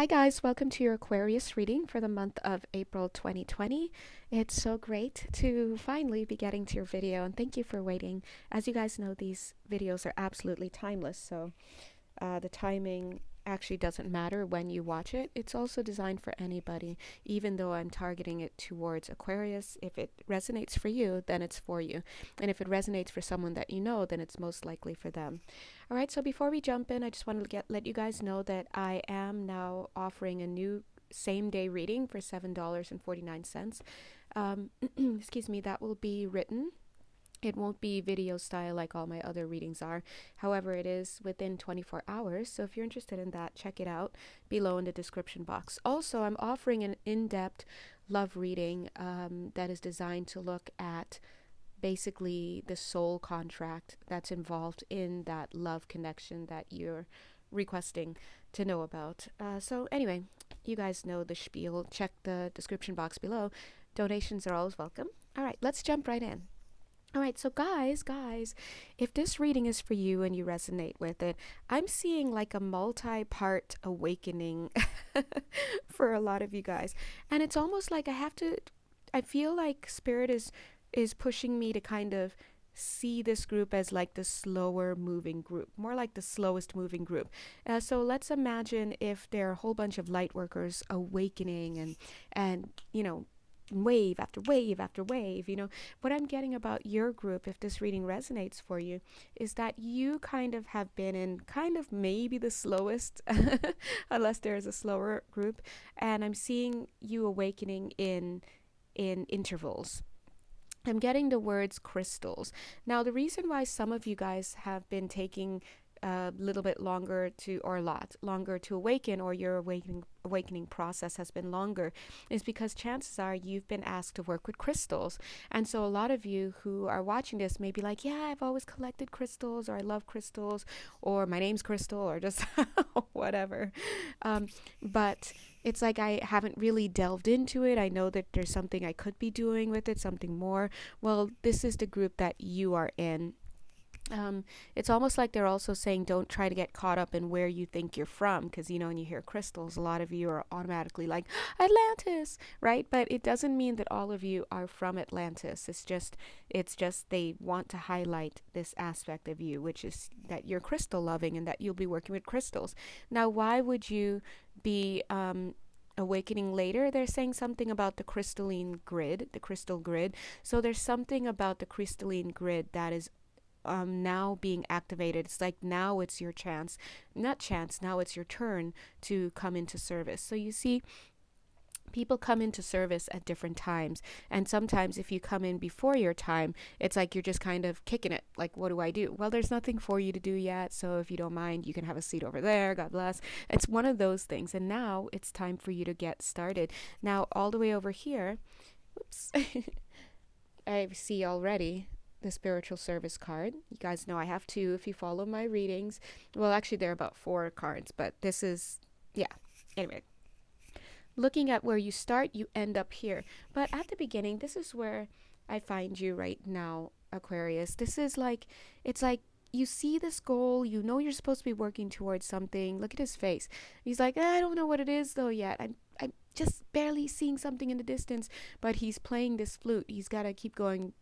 Hi guys, welcome to your Aquarius reading for the month of April 2020. It's so great to finally be getting to your video, and thank you for waiting. As you guys know, these videos are absolutely timeless, so the timing actually doesn't matter when you watch it. It's also designed for anybody, even though I'm targeting it towards Aquarius. If it resonates for you, then it's for you. And if it resonates for someone that you know, then it's most likely for them. All right, so before we jump in, I just want to let you guys know that I am now offering a new same day reading for $7.49. Excuse me, that will be written. It won't be video style like all my other readings are. However, it is within 24 hours. So if you're interested in that, check it out below in the description box. Also, I'm offering an in-depth love reading that is designed to look at basically the soul contract that's involved in that love connection that you're requesting to know about. So anyway, you guys know the spiel. Check the description box below. Donations are always welcome. All right, let's jump right in. All right, so guys, if this reading is for you and you resonate with it, I'm seeing like a multi-part awakening for a lot of you guys. And it's almost like I feel like Spirit is pushing me to kind of see this group as like the slower moving group, more like the slowest moving group. So let's imagine if there are a whole bunch of light workers awakening and wave after wave after wave. What I'm getting about your group, if this reading resonates for you, is that you kind of have been in kind of maybe the slowest unless there is a slower group, and I'm seeing you awakening in intervals. I'm getting the words crystals. Now, the reason why some of you guys have been taking a little bit longer to, or a lot longer to awaken, or your awakening process has been longer, is because chances are you've been asked to work with crystals. And so a lot of you who are watching this may be like, yeah, I've always collected crystals, or I love crystals, or my name's Crystal, or just whatever. But it's like I haven't really delved into it. I know that there's something I could be doing with it, something more. Well, this is the group that you are in. It's almost like they're also saying don't try to get caught up in where you think you're from, because when you hear crystals, a lot of you are automatically like Atlantis, right? But it doesn't mean that all of you are from Atlantis. It's just they want to highlight this aspect of you, which is that you're crystal loving and that you'll be working with crystals. Now, why would you be awakening later? They're saying something about the crystalline grid, the crystal grid. So there's something about the crystalline grid that is now being activated. It's like now it's your chance, not chance, now it's your turn to come into service. So you see, people come into service at different times, and sometimes if you come in before your time, it's like you're just kind of kicking it, like, what do I do? Well, there's nothing for you to do yet, so if you don't mind, you can have a seat over there, God bless. It's one of those things, and now it's time for you to get started. Now, all the way over here, whoops, I see already the spiritual service card. You guys know I have two if you follow my readings. Well, actually, there are about 4 cards, but this is, yeah. Anyway, looking at where you start, you end up here. But at the beginning, this is where I find you right now, Aquarius. This is like, it's like you see this goal, you're supposed to be working towards something. Look at his face. He's like, I don't know what it is though yet. I'm just barely seeing something in the distance, but he's playing this flute. He's got to keep going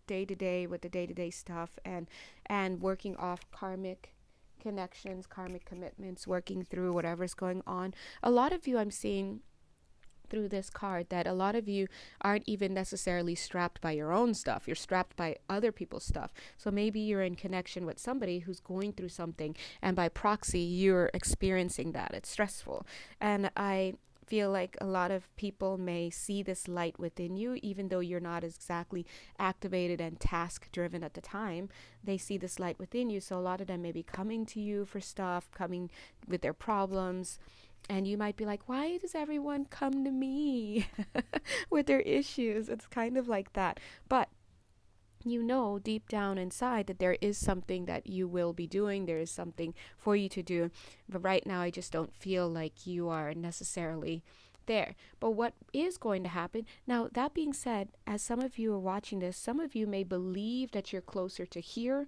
day to day with the day-to-day stuff, and working off karmic connections, karmic commitments, working through whatever's going on. A lot of you, I'm seeing through this card that a lot of you aren't even necessarily strapped by your own stuff. You're strapped by other people's stuff. So maybe you're in connection with somebody who's going through something, and by proxy you're experiencing that. It's stressful. And I feel like a lot of people may see this light within you, even though you're not exactly activated and task driven at the time. They see this light within you, so a lot of them may be coming to you for stuff, coming with their problems, and you might be like, why does everyone come to me with their issues? It's kind of like that. But deep down inside that there is something that you will be doing. There is something for you to do. But right now, I just don't feel like you are necessarily there. But what is going to happen? Now, that being said, as some of you are watching this, some of you may believe that you're closer to here,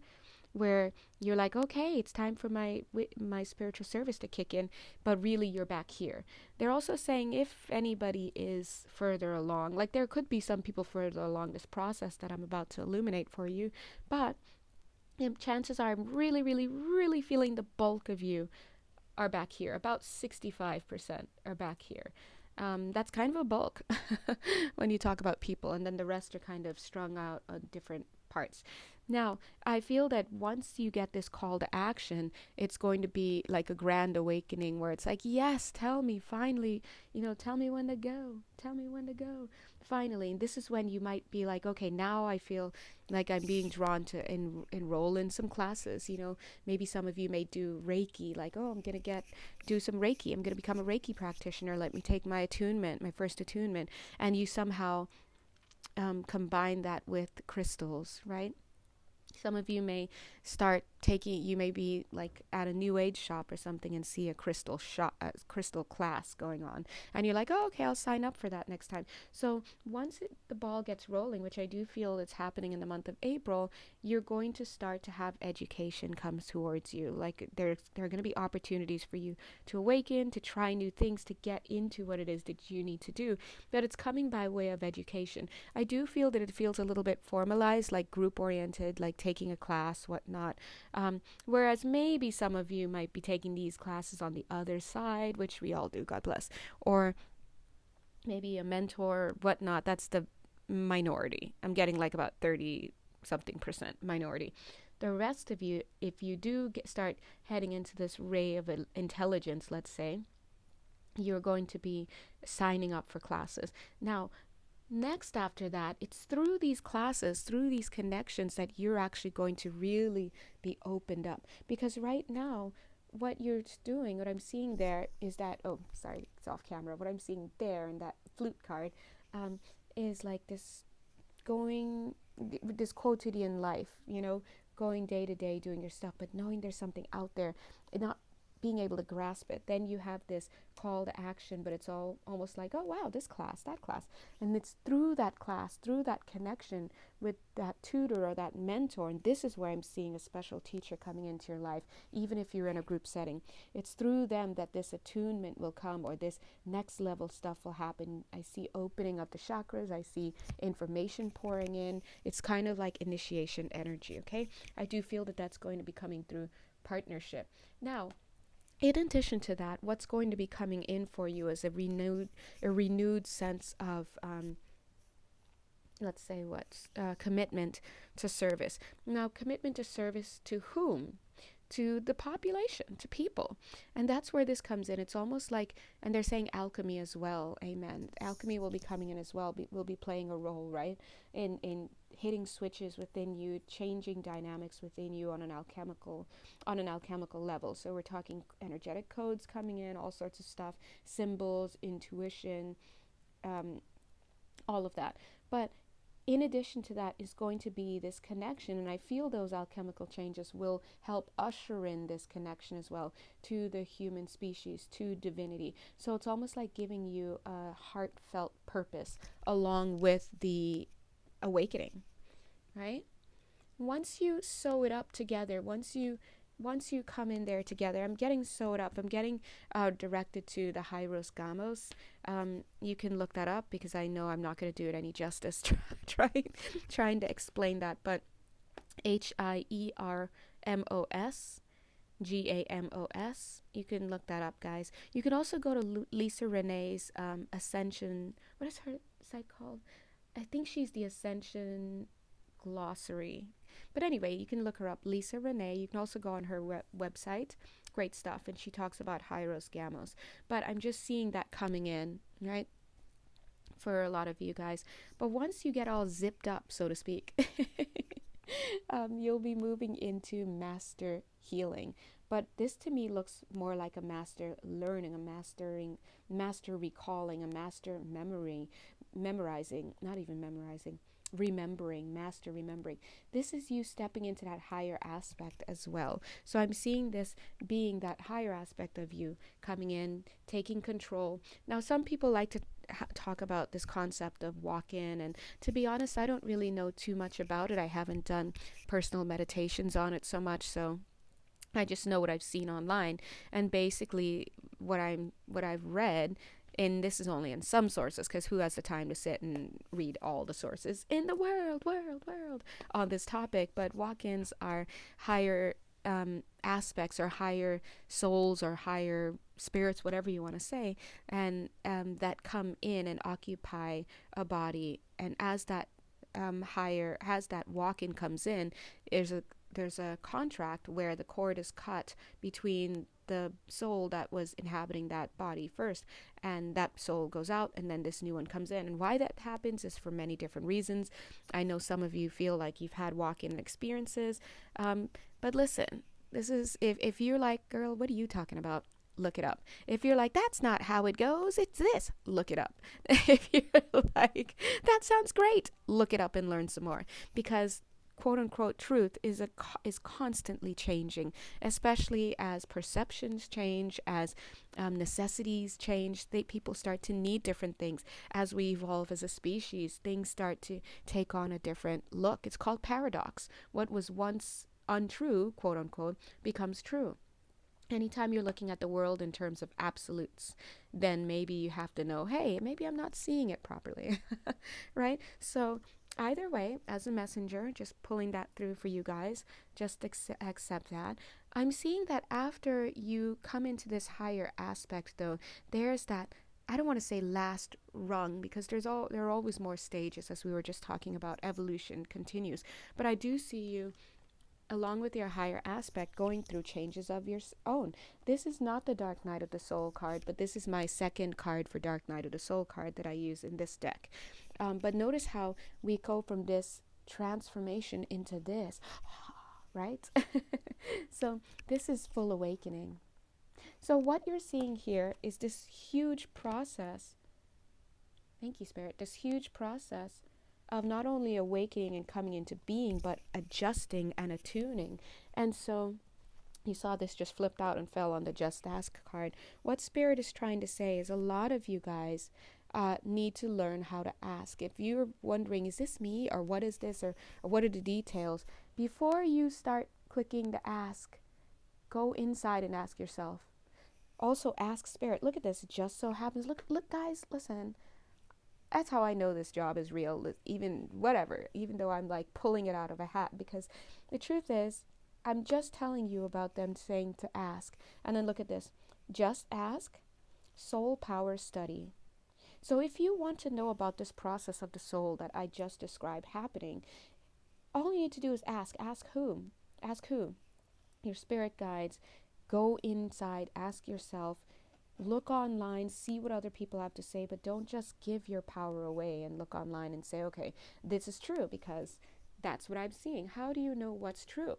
where you're like, okay, it's time for my spiritual service to kick in, but really you're back here. They're also saying if anybody is further along, like there could be some people further along this process that I'm about to illuminate for you, but chances are I'm really, really, really feeling the bulk of you are back here. About 65% are back here. That's kind of a bulk when you talk about people, and then the rest are kind of strung out on different parts. Now, I feel that once you get this call to action, it's going to be like a grand awakening where it's like, yes, tell me finally, tell me when to go. Tell me when to go. Finally. And this is when you might be like, okay, now I feel like I'm being drawn to enroll in some classes. Maybe some of you may do Reiki, like, oh, I'm going to do some Reiki. I'm going to become a Reiki practitioner. Let me take my attunement, my first attunement. And you somehow combine that with crystals, right? Some of you may you may be like at a new age shop or something and see a crystal class going on. And you're like, oh, okay, I'll sign up for that next time. So once the ball gets rolling, which I do feel it's happening in the month of April, you're going to start to have education come towards you. Like there are going to be opportunities for you to awaken, to try new things, to get into what it is that you need to do. But it's coming by way of education. I do feel that it feels a little bit formalized, like group oriented, like taking a class, whatnot. Whereas maybe some of you might be taking these classes on the other side, which we all do, God bless. Or maybe a mentor, whatnot. That's the minority. I'm getting like about 30 something percent minority. The rest of you, if you do start heading into this ray of intelligence, let's say, you're going to be signing up for classes. Now, next after that, it's through these classes, through these connections that you're actually going to really be opened up. Because right now, what you're doing, what I'm seeing there is that, oh, sorry, it's off camera. What I'm seeing there in that flute card is like this quotidian life, going day to day, doing your stuff, but knowing there's something out there and not being able to grasp it. Then you have this call to action, but it's all almost like, oh wow, this class, that class. And it's through that class, through that connection with that tutor or that mentor, and this is where I'm seeing a special teacher coming into your life, even if you're in a group setting. It's through them that this attunement will come, or this next level stuff will happen. I see opening of the chakras, I see information pouring in. It's kind of like initiation energy, okay? I do feel that that's going to be coming through partnership. Now, in addition to that, what's going to be coming in for you is a renewed sense of, let's say, commitment to service. Now, commitment to service to whom? To the population, to people. And that's where this comes in. It's almost like, and they're saying alchemy as well. Amen. Alchemy will be coming in as well, will be playing a role, right? In hitting switches within you, changing dynamics within you on an alchemical level. So we're talking energetic codes coming in, all sorts of stuff, symbols, intuition, all of that. But in addition to that is going to be this connection, and I feel those alchemical changes will help usher in this connection as well to the human species, to divinity. So it's almost like giving you a heartfelt purpose along with the awakening, right? Once you sew it up together, once you come in there together, I'm getting sewed up, I'm getting directed to the Hyros Gamos. You can look that up because I know I'm not going to do it any justice trying to explain that, but HIERMOS you can look that up, guys. You can also go to Lisa Renee's Ascension, what is her site called? I think she's the Ascension Glossary. But anyway, you can look her up, Lisa Renee. You can also go on her website. Great stuff. And she talks about Hyros Gamos. But I'm just seeing that coming in, right? For a lot of you guys. But once you get all zipped up, so to speak, you'll be moving into master healing. But this to me looks more like a master learning, master recalling, a master memorizing, not even memorizing, master remembering. This is you stepping into that higher aspect as well. So I'm seeing this being that higher aspect of you coming in, taking control. Now, some people like to talk about this concept of walk-in. And to be honest, I don't really know too much about it. I haven't done personal meditations on it so much, so I just know what I've seen online. And basically what I've read, and this is only in some sources, because who has the time to sit and read all the sources in the world on this topic. But walk-ins are higher aspects, or higher souls, or higher spirits, whatever you want to say, and that come in and occupy a body. And as that higher, as that walk-in comes in, there's a contract where the cord is cut between the soul that was inhabiting that body first, and that soul goes out, and then this new one comes in. And why that happens is for many different reasons. I know some of you feel like you've had walk-in experiences, but listen, this is, if you're like, girl, what are you talking about? Look it up. If you're like, that's not how it goes, it's this, look it up. If you're like, that sounds great, look it up and learn some more, because quote unquote truth is constantly changing, especially as perceptions change, as necessities change. People start to need different things. As we evolve as a species, things start to take on a different look. It's called paradox. What was once untrue, quote unquote, becomes true. Anytime you're looking at the world in terms of absolutes, then maybe you have to know, hey, maybe I'm not seeing it properly, right? So either way, as a messenger, just pulling that through for you guys, just accept that. I'm seeing that after you come into this higher aspect, though, there's that, I don't want to say last rung, because there are always more stages, as we were just talking about. Evolution continues. But I do see you, along with your higher aspect, going through changes of your own. This is not the Dark Night of the Soul card, but this is my second card for Dark Night of the Soul card that I use in this deck. But notice how we go from this transformation into this, right? So this is full awakening. So what you're seeing here is this huge process. Thank you, Spirit. This huge process of not only awakening and coming into being, but adjusting and attuning. And so you saw this just flipped out and fell on the Just Ask card. What Spirit is trying to say is a lot of you guys need to learn how to ask. If you're wondering, is this me, or what is this, or what are the details, before you start clicking the ask, go inside and ask yourself. Also ask Spirit. Look at this. It just so happens. Look, guys, listen. That's how I know this job is real, even though I'm like pulling it out of a hat, because the truth is, I'm just telling you about them saying to ask. And then look at this. Just ask, soul power study. So if you want to know about this process of the soul that I just described happening, all you need to do is ask. Ask whom? Ask who? Your spirit guides. Go inside, ask yourself. Look online, see what other people have to say, but don't just give your power away and look online and say, okay, this is true because that's what I'm seeing. How do you know what's true?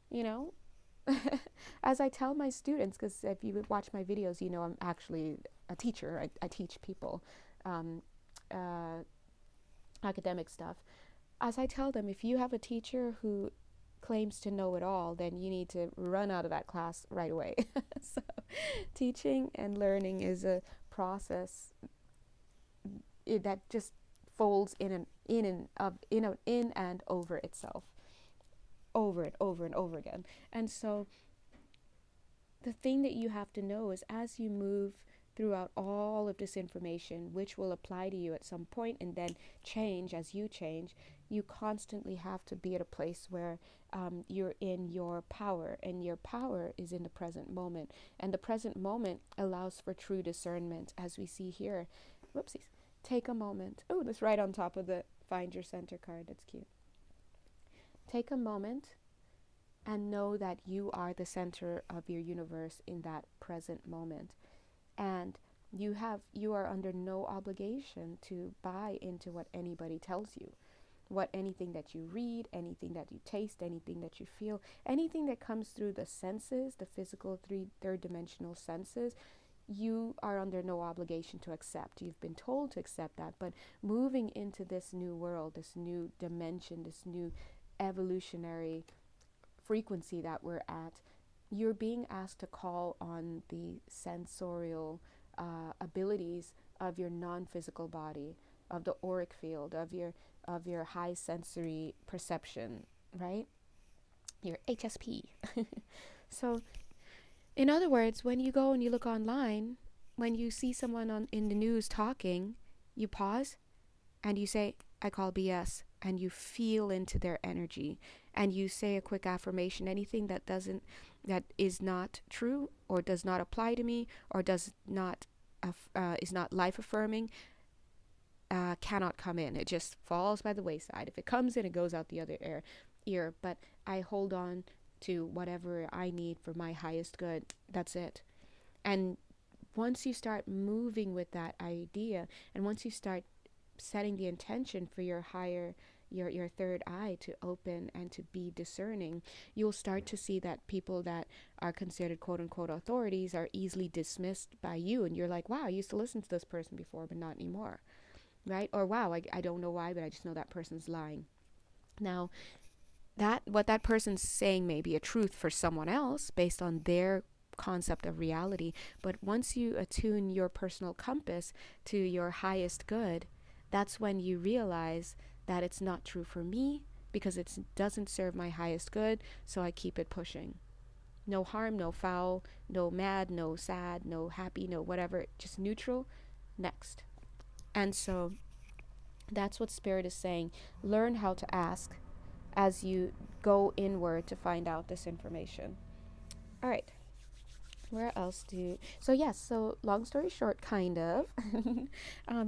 You know, as I tell my students, because if you watch my videos, you know I'm actually a teacher. I teach people academic stuff. As I tell them, if you have a teacher who claims to know it all, then you need to run out of that class right away. So teaching and learning is a process that just folds in and over itself, over and over again. And so the thing that you have to know is, as you move throughout all of this information, which will apply to you at some point and then change as you change, you constantly have to be at a place where you're in your power, and your power is in the present moment. And the present moment allows for true discernment, as we see here. Whoopsies. Take a moment. Oh, that's right on top of the Find Your Center card. That's cute. Take a moment and know that you are the center of your universe in that present moment. And you are under no obligation to buy into what anybody tells you. Anything that you read, anything that you taste, anything that you feel, anything that comes through the senses, the physical third dimensional senses, you are under no obligation to accept. You've been told to accept that, but moving into this new world, this new dimension, this new evolutionary frequency that we're at, you're being asked to call on the sensorial ability abilities of your non-physical body, of the auric field, of your high sensory perception, right? Your HSP. So, in other words, when you go and you look online, when you see someone in the news talking, you pause and you say, I call BS, and you feel into their energy, and you say a quick affirmation. Anything that is not true or does not apply to me or does not is not life affirming, cannot come in. It just falls by the wayside. If it comes in, it goes out the other ear. But I hold on to whatever I need for my highest good. That's it. And once you start moving with that idea, and once you start setting the intention for your higher, your third eye to open and to be discerning, you'll start to see that people that are considered quote unquote authorities are easily dismissed by you. And you're like, wow, I used to listen to this person before, but not anymore. Right? Or wow, I don't know why, but I just know that person's lying. Now, what that person's saying may be a truth for someone else based on their concept of reality, but once you attune your personal compass to your highest good, that's when you realize that it's not true for me because it doesn't serve my highest good, so I keep it pushing. No harm, no foul, no mad, no sad, no happy, no whatever, just neutral. Next. And so that's what Spirit is saying. Learn how to ask as you go inward to find out this information. All right. Where else so long story short, kind of.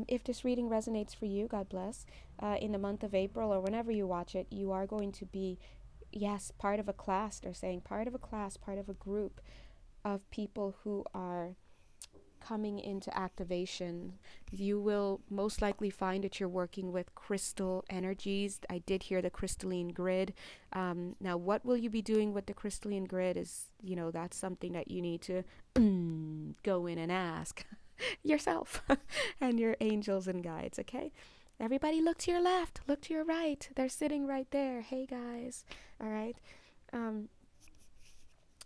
If this reading resonates for you, God bless. In the month of April or whenever you watch it, you are going to be, yes, part of a class. They're saying part of a class, part of a group of people who are coming into activation. You will most likely find that you're working with crystal energies. I did hear the crystalline grid. Now, what will you be doing with the crystalline grid is, that's something that you need to go in and ask yourself and your angels and guides, okay? Everybody look to your left, look to your right. They're sitting right there. Hey, guys. All right.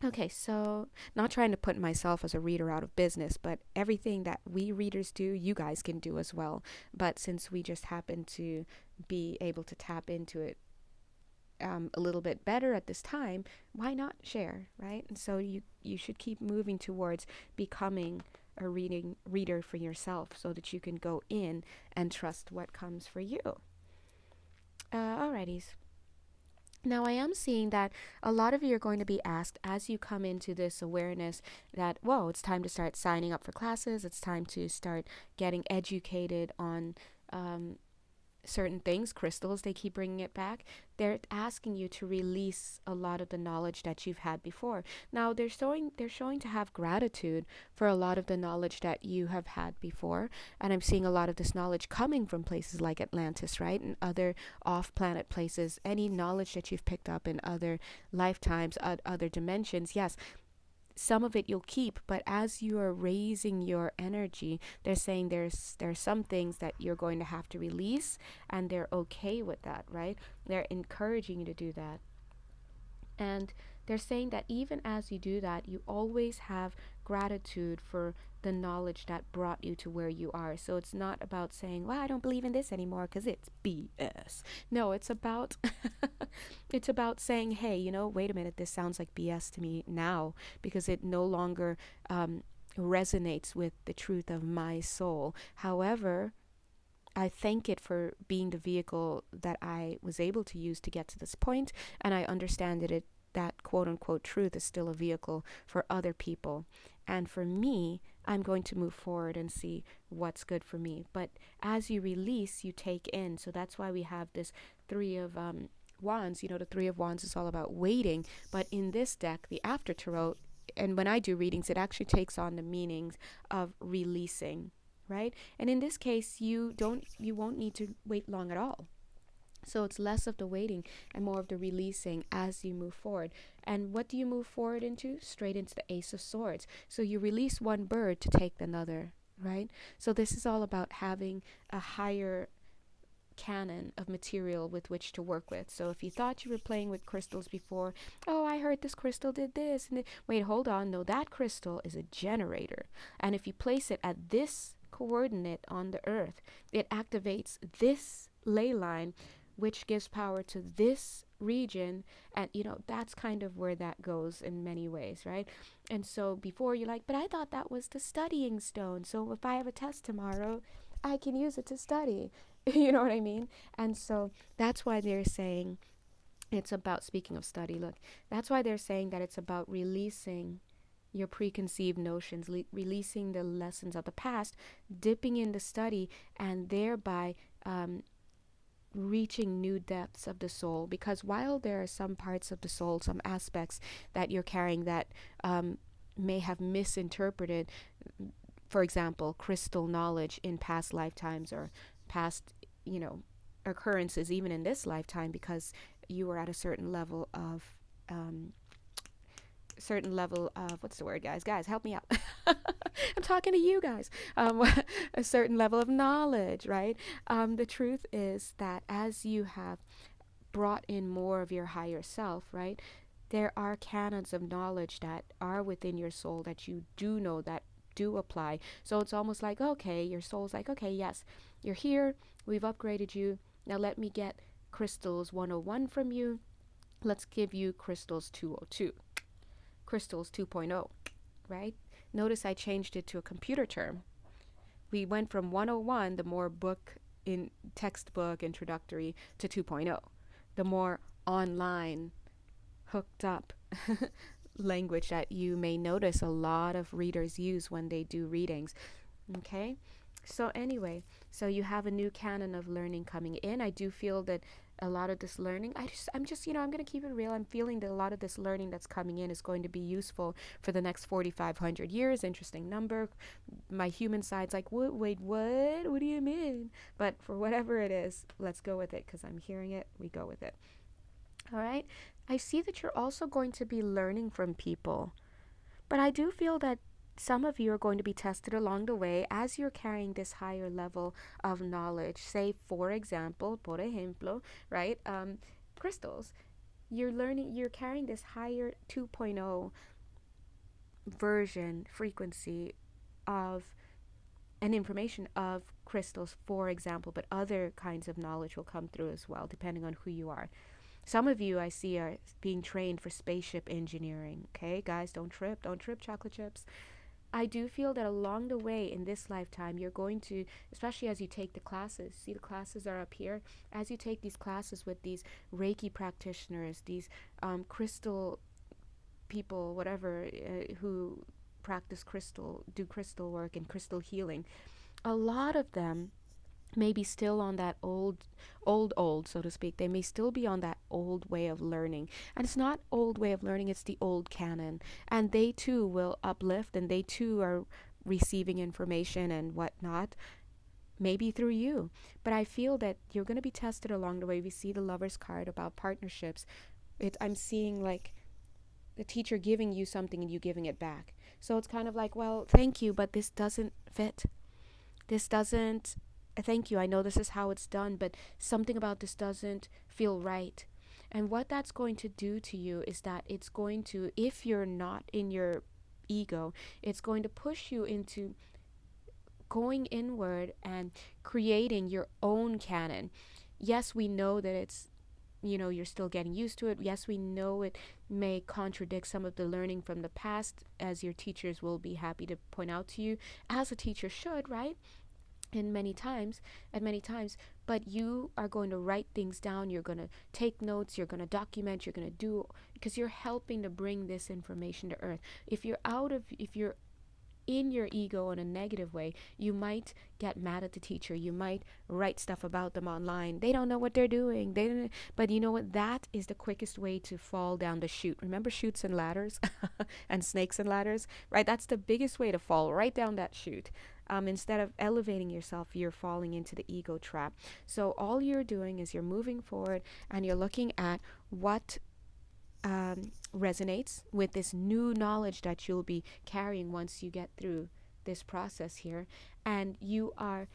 Okay, so not trying to put myself as a reader out of business, but everything that we readers do, you guys can do as well. But since we just happen to be able to tap into it a little bit better at this time, why not share, right? And so you should keep moving towards becoming a reader for yourself so that you can go in and trust what comes for you. Alrighties. Now, I am seeing that a lot of you are going to be asked as you come into this awareness that, whoa, it's time to start signing up for classes. It's time to start getting educated on certain things, crystals, they keep bringing it back. They're asking you to release a lot of the knowledge that you've had before. Now, they're showing to have gratitude for a lot of the knowledge that you have had before. And I'm seeing a lot of this knowledge coming from places like Atlantis, right? And other off-planet places. Any knowledge that you've picked up in other lifetimes, other dimensions, yes, some of it you'll keep, but as you are raising your energy, they're saying there's some things that you're going to have to release, and they're okay with that, right? They're encouraging you to do that. And they're saying that even as you do that, you always have gratitude for the knowledge that brought you to where you are. So it's not about saying, well, I don't believe in this anymore because it's BS. No, it's about it's about saying, hey, wait a minute, this sounds like BS to me now because it no longer resonates with the truth of my soul. However, I thank it for being the vehicle that I was able to use to get to this point, and I understand that quote-unquote truth is still a vehicle for other people. And for me, I'm going to move forward and see what's good for me. But as you release, you take in. So that's why we have this Three of Wands. The Three of Wands is all about waiting. But in this deck, the After Tarot, and when I do readings, it actually takes on the meanings of releasing, right? And in this case, you won't need to wait long at all. So it's less of the waiting and more of the releasing as you move forward. And what do you move forward into? Straight into the Ace of Swords. So you release one bird to take another, right? So this is all about having a higher canon of material with which to work with. So if you thought you were playing with crystals before, oh, I heard this crystal did this, and wait, hold on, no, that crystal is a generator. And if you place it at this coordinate on the earth. It activates this ley line, which gives power to this region. And, that's kind of where that goes in many ways, right? And so before you're like, but I thought that was the studying stone. So if I have a test tomorrow, I can use it to study. You know what I mean? And so that's why they're saying it's about, speaking of study, look, that's why they're saying that it's about releasing your preconceived notions, releasing the lessons of the past, dipping in the study, and thereby reaching new depths of the soul. Because while there are some parts of the soul, some aspects that you're carrying that may have misinterpreted, for example, crystal knowledge in past lifetimes or past, occurrences, even in this lifetime, because you were at a certain level of what's the word, guys help me out. I'm talking to you guys. A certain level of knowledge, right? The truth is that as you have brought in more of your higher self, right, there are canons of knowledge that are within your soul that you do know, that do apply. So it's almost like, okay, your soul's like, okay, yes, you're here, we've upgraded you, now let me get crystals 101 from you. Let's give you crystals 202, crystals 2.0, right? Notice I changed it to a computer term. We went from 101, the more book in textbook introductory, to 2.0, the more online hooked up language that you may notice a lot of readers use when they do readings. Okay? So anyway, so you have a new canon of learning coming in. I do feel that a lot of this learning, I'm going to keep it real. I'm feeling that a lot of this learning that's coming in is going to be useful for the next 4,500 years. Interesting number. My human side's like, wait, what? What do you mean? But for whatever it is, let's go with it, because I'm hearing it. We go with it. All right. I see that you're also going to be learning from people, but I do feel that some of you are going to be tested along the way as you're carrying this higher level of knowledge. Say, for example, por ejemplo, right? Crystals. You're carrying this higher 2.0 version, frequency of and information of crystals, for example, but other kinds of knowledge will come through as well, depending on who you are. Some of you I see are being trained for spaceship engineering. Okay, guys, don't trip, chocolate chips. I do feel that along the way in this lifetime, you're going to, especially as you take the classes, see the classes are up here, as you take these classes with these Reiki practitioners, these crystal people, whatever, who practice do crystal work and crystal healing, a lot of them may be still on that old, so to speak. They may still be on that old way of learning. And it's not old way of learning, it's the old canon. And they too will uplift, and they too are receiving information and whatnot, maybe through you. But I feel that you're going to be tested along the way. We see the Lover's card about partnerships. I'm seeing like the teacher giving you something and you giving it back. So it's kind of like, well, thank you, but this doesn't fit. This doesn't thank you, I know this is how it's done, but something about this doesn't feel right. And what that's going to do to you is that it's going to, if you're not in your ego, it's going to push you into going inward and creating your own canon. Yes, we know that it's, you're still getting used to it. Yes, we know it may contradict some of the learning from the past, as your teachers will be happy to point out to you, as a teacher should, right? And many times, but you are going to write things down, you're going to take notes, you're going to document, you're going to do, because you're helping to bring this information to earth. If you're in your ego in a negative way, you might get mad at the teacher, you might write stuff about them online, they don't know what they're doing, but you know what, that is the quickest way to fall down the chute. Remember chutes and ladders and snakes and ladders, right? That's the biggest way to fall right down that chute. Instead of elevating yourself, you're falling into the ego trap. So all you're doing is you're moving forward and you're looking at what resonates with this new knowledge that you'll be carrying once you get through this process here. And you are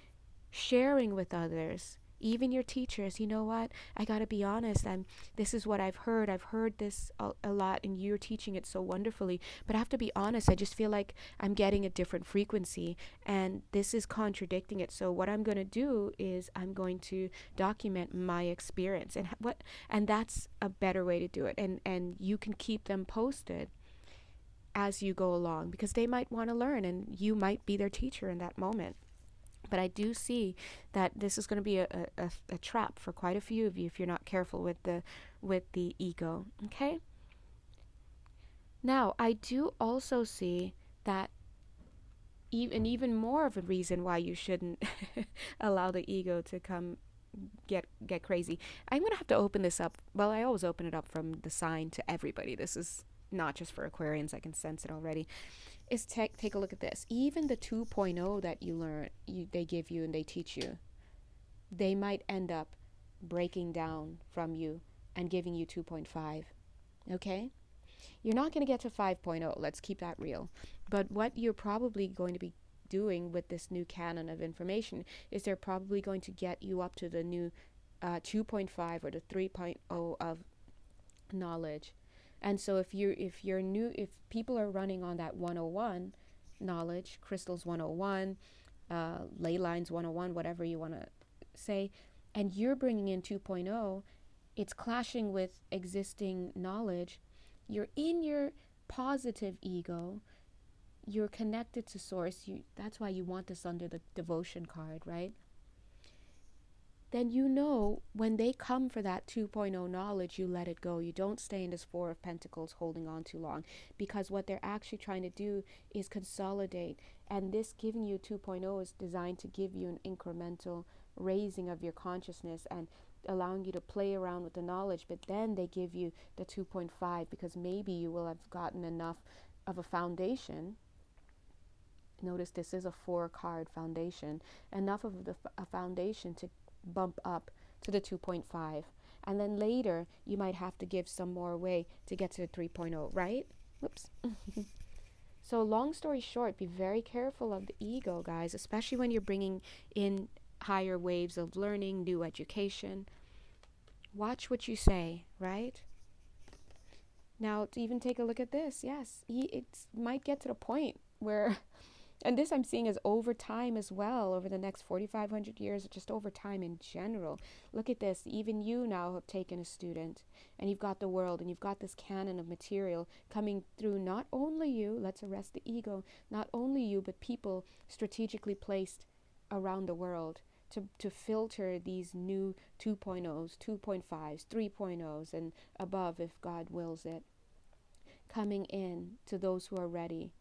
sharing with others, even your teachers. You know what? I got to be honest. This is what I've heard. I've heard this a lot, and you're teaching it so wonderfully. But I have to be honest. I just feel like I'm getting a different frequency, and this is contradicting it. So what I'm going to do is I'm going to document my experience, and that's a better way to do it. And you can keep them posted as you go along, because they might want to learn, and you might be their teacher in that moment. But I do see that this is going to be a trap for quite a few of you if you're not careful with the ego. Okay. Now I do also see that even more of a reason why you shouldn't allow the ego to come get crazy. I'm going to have to open this up. Well, I always open it up from the sign to everybody. This is not just for Aquarians. I can sense it already. Is take a look at this. Even the 2.0 that you learn, they give you and they teach you, they might end up breaking down from you and giving you 2.5. Okay? You're not going to get to 5.0. Let's keep that real. But what you're probably going to be doing with this new canon of information is they're probably going to get you up to the new 2.5 or the 3.0 of knowledge. And so if people are running on that 101 knowledge, crystals 101, ley lines 101, whatever you want to say, and you're bringing in 2.0, it's clashing with existing knowledge. You're in your positive ego. You're connected to source. That's why you want this under the devotion card, right? Then you know when they come for that 2.0 knowledge, you let it go. You don't stay in this 4 of Pentacles holding on too long, because what they're actually trying to do is consolidate. And this giving you 2.0 is designed to give you an incremental raising of your consciousness and allowing you to play around with the knowledge. But then they give you the 2.5 because maybe you will have gotten enough of a foundation. Notice this is a 4-card foundation. Enough of a foundation to bump up to the 2.5, and then later you might have to give some more away to get to the 3.0, right? Whoops. So long story short, be very careful of the ego, guys, especially when you're bringing in higher waves of learning, new education. Watch what you say, right? Now, to even take a look at this, yes, it might get to the point where, and this I'm seeing as over time as well, over the next 4,500 years, just over time in general. Look at this. Even you now have taken a student, and you've got the world, and you've got this canon of material coming through not only you, let's arrest the ego, not only you, but people strategically placed around the world to filter these new 2.0s, 2.5s, 3.0s, and above if God wills it, coming in to those who are ready.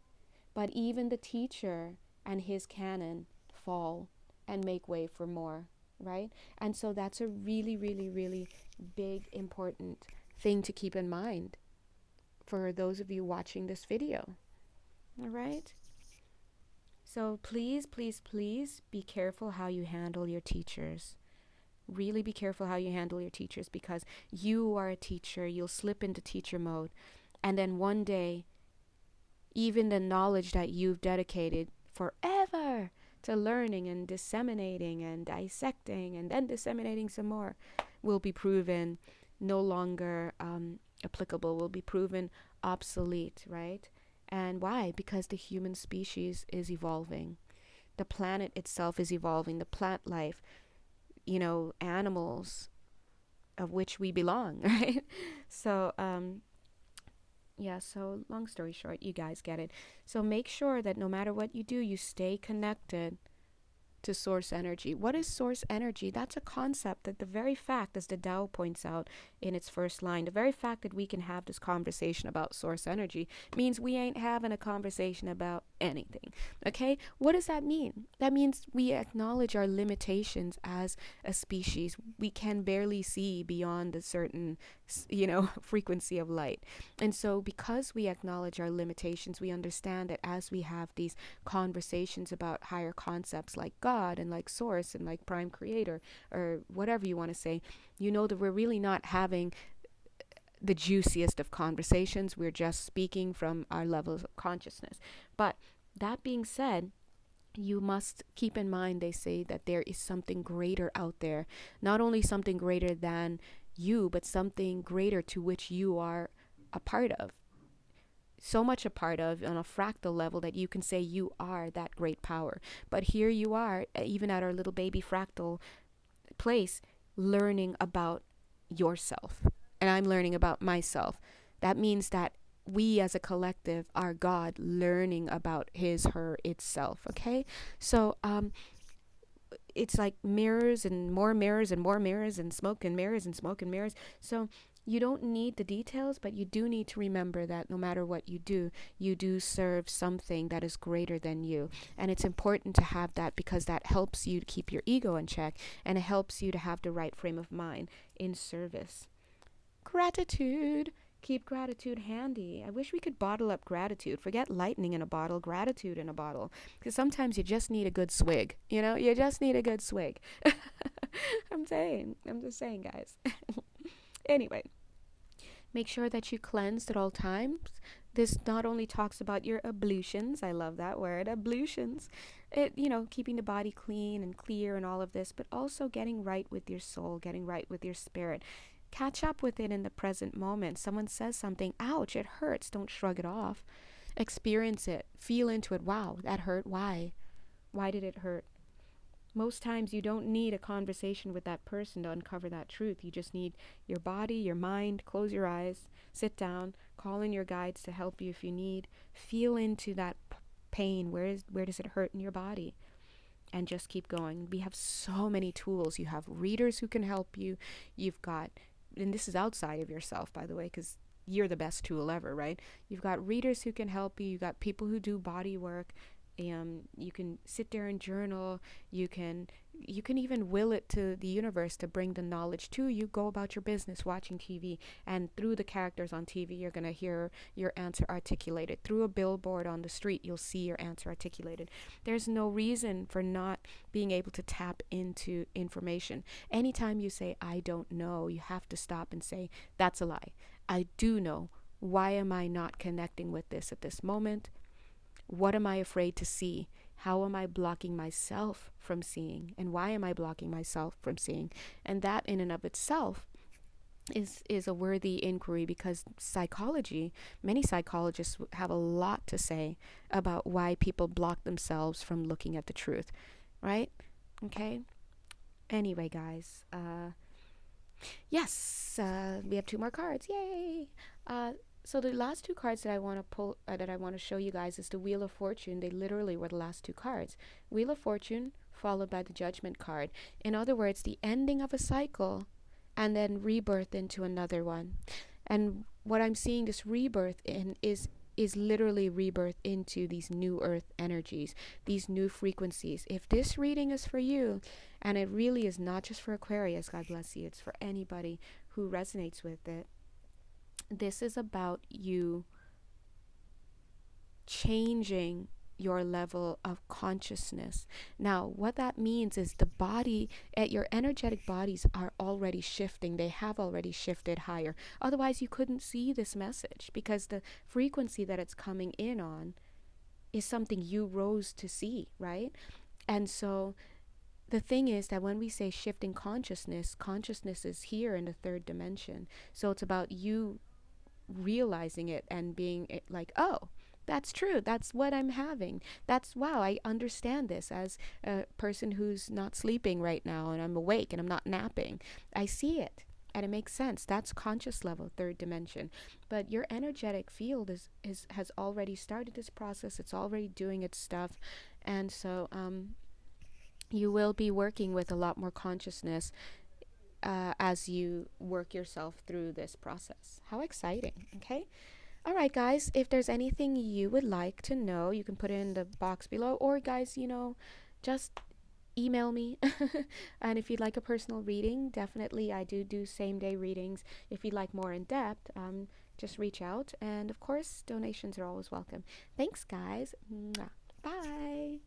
But even the teacher and his canon fall and make way for more, right? And so that's a really, really, really big, important thing to keep in mind for those of you watching this video, all right? So please, please, please be careful how you handle your teachers. Really be careful how you handle your teachers, because you are a teacher. You'll slip into teacher mode. And then one day, even the knowledge that you've dedicated forever to learning and disseminating and dissecting and then disseminating some more will be proven no longer applicable, will be proven obsolete, right? And why? Because the human species is evolving. The planet itself is evolving. The plant life, animals of which we belong, right? So, so long story short, you guys get it. So make sure that no matter what you do, you stay connected to source energy. What is source energy? That's a concept that the very fact, as the Tao points out in its first line, the very fact that we can have this conversation about source energy means we ain't having a conversation about anything. Okay? What does that mean? That means we acknowledge our limitations as a species. We can barely see beyond a certain, frequency of light. And so because we acknowledge our limitations, we understand that as we have these conversations about higher concepts like God and like source and like prime creator or whatever you want to say, that we're really not having the juiciest of conversations. We're just speaking from our levels of consciousness. But that being said, You must keep in mind, they say, that there is something greater out there. Not only something greater than you, but something greater to which you are a part of. So much a part of on a fractal level that you can say you are that great power. But here you are, even at our little baby fractal place, learning about yourself. And I'm learning about myself. That means that we as a collective are God learning about his, her, itself. Okay? So, it's like mirrors and more mirrors and more mirrors and smoke and mirrors and smoke and mirrors. So you don't need the details, but you do need to remember that no matter what you do serve something that is greater than you. And it's important to have that because that helps you to keep your ego in check, and it helps you to have the right frame of mind in service. Gratitude. Keep gratitude handy. I wish we could bottle up gratitude. Forget lightning in a bottle, gratitude in a bottle. Because sometimes you just need a good swig. You know, you just need a good swig. I'm just saying, guys. Anyway, make sure that you cleanse at all times. This not only talks about your ablutions, I love that word, ablutions, keeping the body clean and clear and all of this, but also getting right with your soul, getting right with your spirit. Catch up with it in the present moment. Someone says something, ouch, it hurts. Don't shrug it off. Experience it. Feel into it. Wow, that hurt. Why? Why did it hurt? Most times you don't need a conversation with that person to uncover that truth. You just need your body, your mind, close your eyes, sit down, call in your guides to help you if you need. Feel into that pain. Where does it hurt in your body? And just keep going. We have so many tools. You have readers who can help you. You've got, and this is outside of yourself, by the way, because you're the best tool ever, right? You've got readers who can help you. You've got people who do body work. You can sit there and journal. You can even will it to the universe to bring the knowledge to you. Go about your business watching TV, and through the characters on TV, you're going to hear your answer articulated. Through a billboard on the street, you'll see your answer articulated. There's no reason for not being able to tap into information. Anytime you say, I don't know, you have to stop and say, that's a lie. I do know. Why am I not connecting with this at this moment? What am I afraid to see? How am I blocking myself from seeing? And why am I blocking myself from seeing? And that in and of itself is a worthy inquiry, because many psychologists have a lot to say about why people block themselves from looking at the truth, right? Okay? Anyway, guys, yes, we have 2 more cards. Yay! So the last 2 cards that I want to pull, that I want to show you guys, is the Wheel of Fortune. They literally were the last 2 cards. Wheel of Fortune followed by the Judgment card. In other words, the ending of a cycle and then rebirth into another one. And what I'm seeing this rebirth in is literally rebirth into these new earth energies, these new frequencies. If this reading is for you, and it really is not just for Aquarius, God bless you, it's for anybody who resonates with it. This is about you changing your level of consciousness. Now, what that means is the body, your energetic bodies are already shifting. They have already shifted higher. Otherwise, you couldn't see this message, because the frequency that it's coming in on is something you rose to see, right? And so the thing is that when we say shifting consciousness is here in the 3rd dimension. So it's about you realizing it and being like, oh, that's true, that's what I'm having, wow, I understand this as a person who's not sleeping right now, and I'm awake and I'm not napping. I see it and it makes sense. That's conscious level, 3rd dimension. But your energetic field has already started this process. It's already doing its stuff. And so you will be working with a lot more consciousness as you work yourself through this process. How exciting. Okay. All right, guys, if there's anything you would like to know, you can put it in the box below, or guys, just email me. And if you'd like a personal reading, definitely I do same day readings. If you'd like more in depth, just reach out. And of course, donations are always welcome. Thanks, guys. Mwah. Bye.